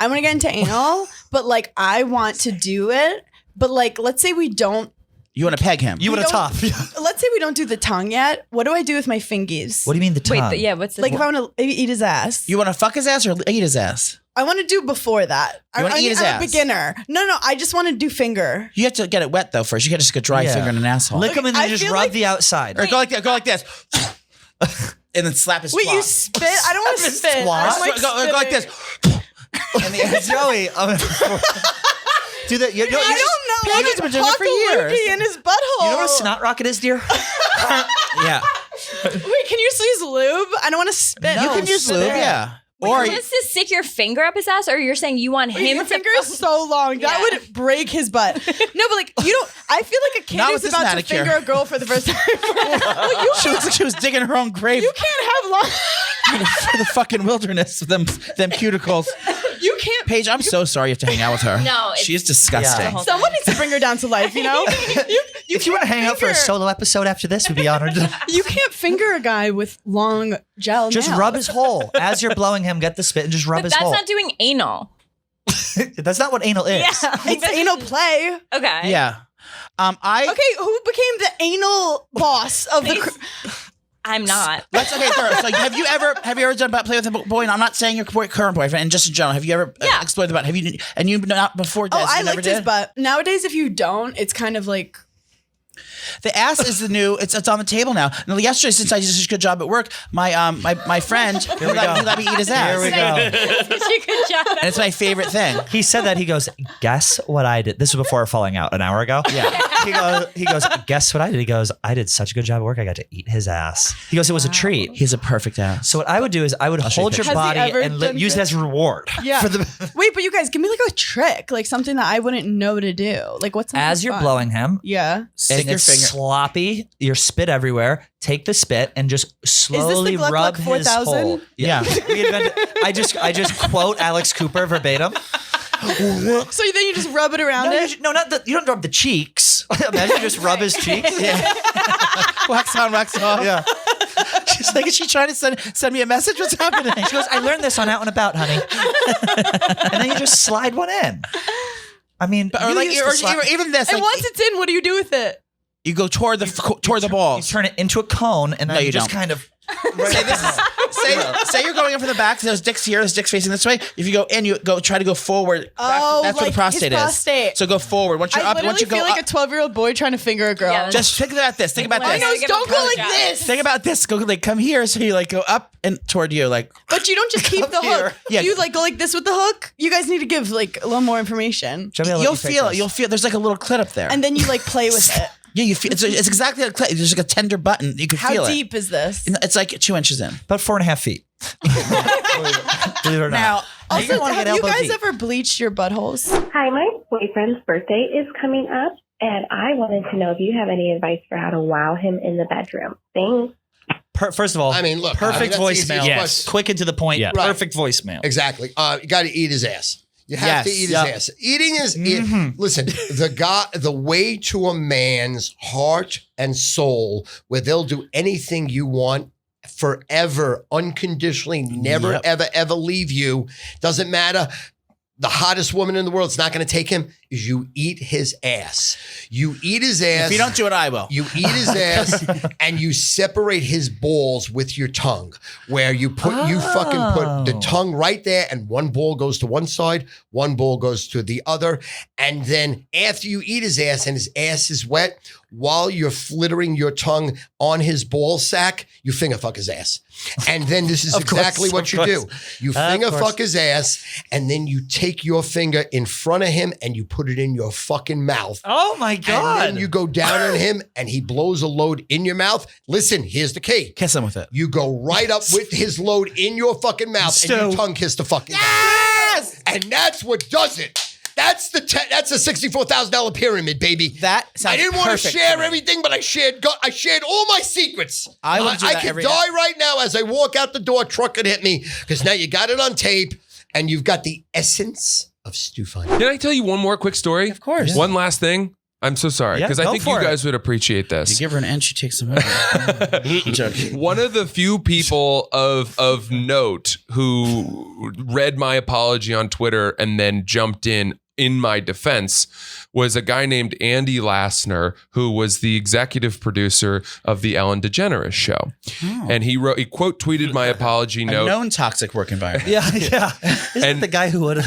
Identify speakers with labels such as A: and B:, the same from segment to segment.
A: I want to get into anal, but like I want to do it. But like, let's say we don't.
B: You want to peg him?
C: You want to top?
A: Let's say we don't do the tongue yet. What do I do with my fingies?
C: What do you mean the tongue?
D: Wait, what's the
A: Like if I want to eat his ass.
B: You want to fuck his ass or eat his ass?
A: I want to do before that.
B: You wanna eat his
A: I'm
B: ass?
A: a beginner. No, I just want to do finger.
B: You have to get it wet though first. You can't just get dry finger in an asshole.
C: Lick him and
A: I
C: then just
A: feel
C: rub
A: like-
C: the outside.
B: Or go like this. And then slap his
A: Wait,
B: twat.
A: you spit? I don't want to spit.
C: twat?
A: I don't
B: Go like
A: spitting.
B: this.
C: And the, Joey, do that. You know,
A: I don't know.
B: Paige has been doing it for
A: Cock-a-loogie
B: years.
A: in his butthole.
C: You know what a snot rocket is, dear?
B: Yeah.
A: Wait, can you use lube? I don't want to spit.
B: You can use lube, yeah. Or
D: You want us to stick your finger up his ass, or you're saying you want him
A: Your
D: to
A: finger is so long. That
D: Yeah.
A: would break his butt. No, but like you don't. I feel like a kid
B: Not
A: is
B: with this
A: about to
B: manicure.
A: finger a girl for the first time. Well,
B: she was digging her own grave
A: you can't have long.
B: for the fucking wilderness with them cuticles.
A: You can't.
B: Paige, I'm so sorry you have to hang out with her.
D: No, it's-
B: she is disgusting.
C: Yeah.
A: Someone needs to bring her down to life. You know.
C: If you want to hang out for a
A: finger-
C: solo episode after this, we'd be honored.
A: You can't finger a guy with long gel.
C: Just
A: nails.
C: rub his hole. As you're blowing him, get the spit and just rub
D: But
C: his
D: that's
C: hole.
D: not doing anal.
C: That's not what anal is.
D: Yeah.
A: It's anal play.
D: Okay.
B: Yeah.
A: Okay, who became the anal boss of the?
D: I'm not.
B: Let's okay first. Like, have you ever done butt play with a boy? And I'm not saying your current boyfriend, and just in general, have you ever explored the butt? Have you? And you not before this?
A: Oh, I
B: you never
A: liked his
B: did?
A: butt. Nowadays, if you don't, it's kind of like.
B: The ass is the new. It's on the table now. Now, yesterday, since I did such a good job at work, my friend he let me eat his ass.
C: Here we go.
D: Such a good job.
B: And it's my favorite thing.
C: He said that. He goes, guess what I did? This was before falling out an hour ago.
B: Yeah.
C: He goes, guess what I did? He goes, I did such a good job at work. I got to eat his ass. He goes, it was a treat.
B: He has a perfect ass.
C: So what I would do is I would
B: show you
C: hold your
B: pictures.
C: body
A: Has he ever
C: and
A: done
C: use it
A: good?
C: as a reward.
A: Yeah.
C: For the,
A: Wait, but you guys, give me like a trick, like something that I wouldn't know to do. Like what's something
C: as you're
A: fun?
C: blowing him,
A: Yeah.
B: Stick
C: and
B: your
C: it's
B: finger.
C: sloppy, your spit everywhere. Take the spit and just slowly
A: Gluck
C: rub
A: Gluck
C: his
A: 4000?
C: hole.
B: Yeah.
C: We invented, I just quote Alex Cooper verbatim.
A: So then you just rub it around
C: No,
A: it.
C: you don't rub the cheeks. Imagine you just rub his cheeks.
B: Yeah. Wax on, wax off.
C: Yeah.
B: She's like, is she trying to send me a message? What's happening?
C: She goes, I learned this on Out and About, honey. And then you just slide one in. I mean,
B: Or
C: you
B: like,
C: used to slide-
B: even this.
A: And
B: Like,
A: once it's in, what do you do with it?
B: you go toward the
C: you
B: balls.
C: turn it into a cone, and then
B: No,
C: you
B: you
C: just
B: don't.
C: kind of.
B: Say this is say you're going in from the back. There's dicks here. There's dicks facing this way. If you go in, you try to go forward.
A: Oh,
B: that's where
A: like
B: the prostate
A: his
B: is.
A: prostate.
B: So go forward. Once you're
A: I
B: up,
A: literally
B: once you go
A: feel
B: up,
A: like a 12-year-old boy trying to finger a girl.
D: Yeah,
B: just think about this. Think about
D: Well,
B: this.
D: I
A: No,
D: gotta give
A: don't
D: a
A: go like
D: blowjob.
A: this.
B: Think about this. Go like come here. So you like go up and toward you. Like
A: But you don't just keep the
C: here.
A: hook.
B: Yeah.
A: You like go like this with the hook. You guys need to give like a little more information.
C: Joey, I'll let
B: you'll
C: you take
B: feel it.
C: this.
B: You'll feel. There's like a little clit up there.
A: And then you like play with it.
B: yeah, you feel. It's exactly like clit. There's like a tender button. You can
A: How
B: feel
A: deep is this?
B: it. It's like 2 inches in.
C: About 4.5 feet. Believe it or not.
B: Now,
A: Also,
C: wanna
A: have
C: get
A: you
C: elbow
A: guys
C: deep.
A: ever bleached your buttholes?
E: Hi, my boyfriend's birthday is coming up, and I wanted to know if you have any advice for how to wow him in the bedroom. Thanks.
C: First of all,
F: I mean, look,
C: perfect
F: that's the easiest
C: voicemail.
F: question.
C: Quick and to the point.
G: Yeah.
F: Right.
C: Perfect voicemail.
F: Exactly. You got to eat his ass. You have to
B: Yes.
F: eat his
B: Yep.
F: ass. Eating is
C: Mhm.
F: listen. The way to a man's heart and soul, where they'll do anything you want forever, unconditionally, never,
B: Yep.
F: ever leave you. Doesn't matter. The hottest woman in the world is not going to take him. Is you eat his ass. You eat his ass.
B: if you don't do it, I will.
F: You eat his ass and you separate his balls with your tongue, where you fucking put the
C: Oh.
F: tongue right there, and one ball goes to one side, one ball goes to the other. And then after you eat his ass and his ass is wet, while you're flittering your tongue on his ball sack, you finger fuck his ass. And then this is
C: Of course,
F: exactly what
C: of
F: you
C: course.
F: do. You
C: Of
F: finger
C: course.
F: fuck his ass, and then you take your finger in front of him and you put it in your fucking mouth.
C: Oh my
F: And
C: God.
F: then you go down on him and he blows a load in your mouth. Listen, here's the key.
B: Kiss him with it.
F: You go right up with his load in your fucking mouth and
C: So-
F: you tongue kiss the fucking guy.
B: Yes!
F: And that's what does it. That's the that's a $64,000 pyramid, baby.
B: That sounds
F: I didn't want to
B: perfect
F: share
B: to me.
F: everything, but I shared all my secrets.
B: I would do that
F: could
B: every
F: die right now as I walk out the door. Truck could hit me because now you got it on tape and you've got the essence of Stu Fun.
G: Can I tell you one more quick story?
B: Of course.
G: One last thing. I'm so sorry
C: Yeah,
G: because I
C: go
G: think
C: for
G: you
C: it.
G: guys would appreciate
B: You
G: this.
B: give her an inch, she takes some more. I'm joking.
G: One of the few people of note who read my apology on Twitter and then jumped in my defense was a guy named Andy Lassner, who was the executive producer of the Ellen DeGeneres show. And he quote tweeted my apology
B: A
G: note
B: known toxic work environment.
C: Yeah. Isn't
G: And-
C: it the guy who would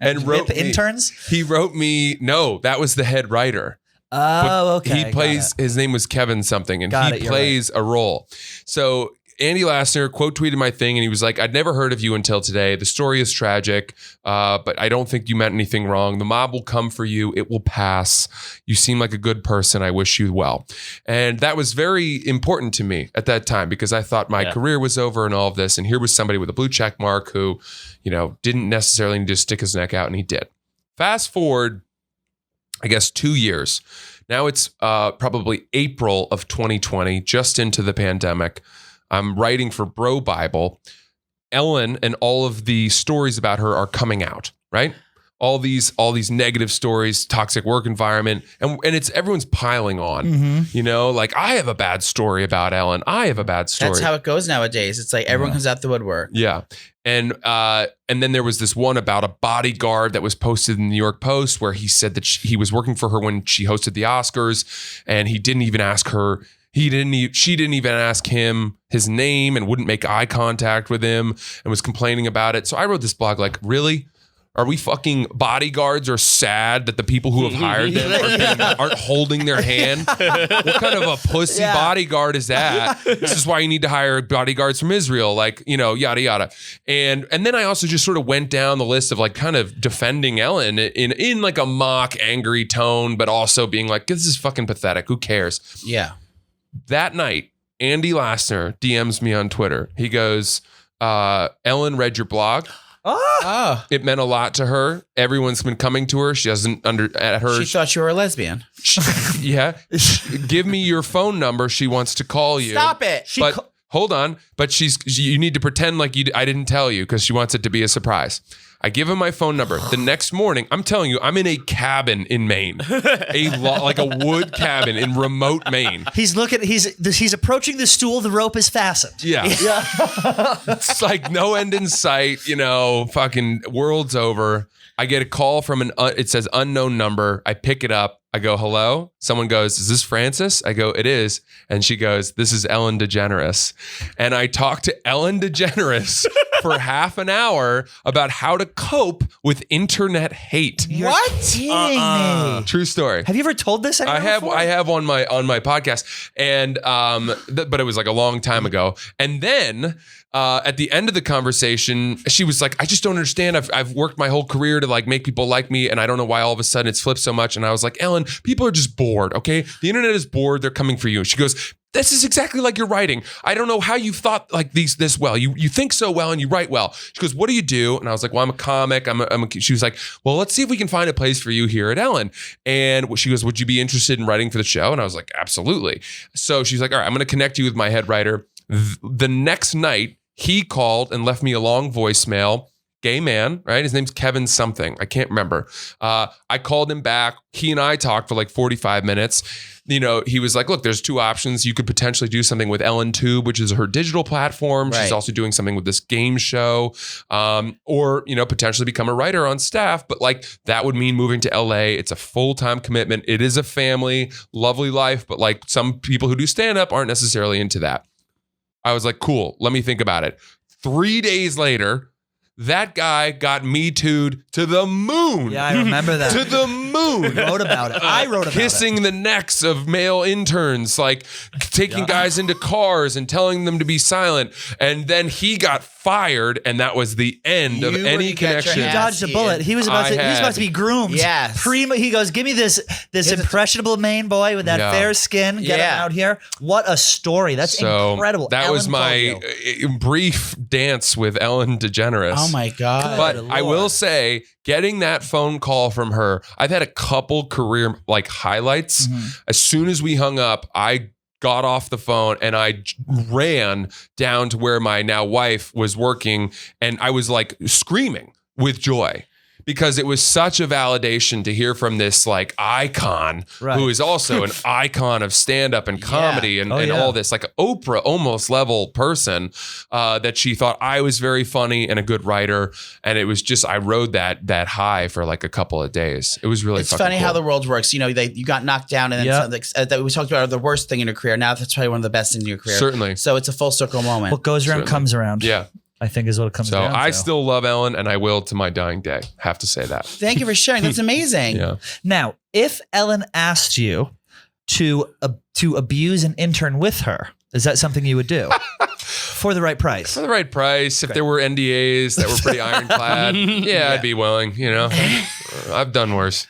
G: and wrote
C: whip
G: me-
C: interns?
G: He wrote me, no, that was the head writer.
C: Oh, okay.
G: He plays, his name was Kevin something, and
C: Got
G: he
C: it, you're
G: plays a role. So Andy Lassner quote tweeted my thing, and he was like, I'd never heard of you until today. The story is tragic, but I don't think you meant anything wrong. The mob will come for you. It will pass. You seem like a good person. I wish you well. And that was very important to me at that time because I thought my career was over and all of this. And here was somebody with a blue check mark who, didn't necessarily need to stick his neck out, and he did. Fast forward, I guess, 2 years. Now it's probably April of 2020, just into the pandemic. I'm writing for Bro Bible. Ellen and all of the stories about her are coming out, right? All these negative stories, toxic work environment, and it's everyone's piling on. Like I have a bad story about Ellen. I have a bad story.
B: That's how it goes nowadays. It's like everyone comes out the woodwork.
G: Yeah. And then there was this one about a bodyguard that was posted in the New York Post where he said that he was working for her when she hosted the Oscars, and he didn't even ask her. She didn't even ask him his name and wouldn't make eye contact with him and was complaining about it. So I wrote this blog like, really? Are we fucking bodyguards are sad that the people who have hired them aren't holding their hand? What kind of a pussy bodyguard is that? This is why you need to hire bodyguards from Israel, yada, yada. And then I also just sort of went down the list of like kind of defending Ellen in like a mock angry tone, but also being like, this is fucking pathetic. Who cares?
B: Yeah.
G: That night, Andy Lassner DMs me on Twitter. He goes, Ellen read your blog.
B: Oh.
G: It meant a lot to her. Everyone's been coming to her. She doesn't at her.
B: She thought you were a lesbian.
G: Give me your phone number. She wants to call you.
B: Stop it.
G: But hold on. But you need to pretend like I didn't tell you because she wants it to be a surprise. I give him my phone number. The next morning, I'm telling you, I'm in a cabin in Maine, like a wood cabin in remote Maine.
C: He's approaching the stool. The rope is fastened.
G: Yeah. It's like no end in sight, fucking world's over. I get a call from it says unknown number. I pick it up. I go, hello? Someone goes, is this Francis? I go, it is. And she goes, this is Ellen DeGeneres. And I talked to Ellen DeGeneres for half an hour about how to cope with internet hate.
C: You're kidding me.
G: True story.
C: Have you ever told this?
G: I have on my podcast, and but it was like a long time ago. And then at the end of the conversation, she was like, "I just don't understand. I've worked my whole career to like make people like me, and I don't know why all of a sudden it's flipped so much." And I was like, "Ellen, people are just bored. Okay, the internet is bored. They're coming for you." She goes, "This is exactly like your writing. I don't know how you thought like this well. You think so well and you write well." She goes, "What do you do?" And I was like, "Well, I'm a comic. She was like, "Well, let's see if we can find a place for you here at Ellen." And she goes, "Would you be interested in writing for the show?" And I was like, "Absolutely." So she's like, "All right, I'm going to connect you with my head writer." The next night, he called and left me a long voicemail. Gay man, right? His name's Kevin something. I can't remember. I called him back. He and I talked for like 45 minutes. He was like, look, there's two options. You could potentially do something with Ellen Tube, which is her digital platform.
B: Right.
G: She's also doing something with this game show, or, potentially become a writer on staff. But like that would mean moving to LA. It's a full-time commitment. It is a family, lovely life. But like some people who do stand-up aren't necessarily into that. I was like, cool, let me think about it. 3 days later, that guy got Me Too'd to the moon.
C: Yeah, I remember that.
G: To the moon.
C: You wrote about it. I wrote about
G: Kissing the necks of male interns, like taking guys into cars and telling them to be silent. And then he got fired, and that was the end of
B: You
G: any
B: wouldn't get your
G: connection.
C: He dodged a bullet. He was about to be groomed.
B: Yes.
C: He goes, give me this impressionable Maine boy with that fair skin. Get him out here. What a story. That's incredible.
G: That was
C: Ellen
G: my brief dance with Ellen DeGeneres.
B: Oh my God.
G: But I will say, getting that phone call from her, I've had a couple career like highlights. As soon as we hung up, I got off the phone and I ran down to where my now wife was working, and I was like screaming with joy because it was such a validation to hear from this like icon
C: Right.
G: who is also an icon of stand-up and comedy and all this, like Oprah almost level person, that she thought I was very funny and a good writer. And it was just, I rode that high for like a couple of days. It was really
B: It's
G: fucking
B: funny
G: cool.
B: how the world works. You know, you got knocked down, and then
C: Yeah.
B: something that we talked about the worst thing in your career. Now that's probably one of the best things in your career.
G: Certainly.
B: So it's a full circle moment.
C: What goes around
G: Certainly.
C: comes around.
G: Yeah.
C: I think is what it comes
G: So
C: down to.
G: I still love Ellen, and I will to my dying day. Have to say that.
B: Thank you for sharing. That's amazing.
G: Yeah.
C: Now, if Ellen asked you to abuse an intern with her, is that something you would do for the right price?
G: For the right price, if there were NDAs that were pretty ironclad, yeah, I'd be willing. You know, I've done worse.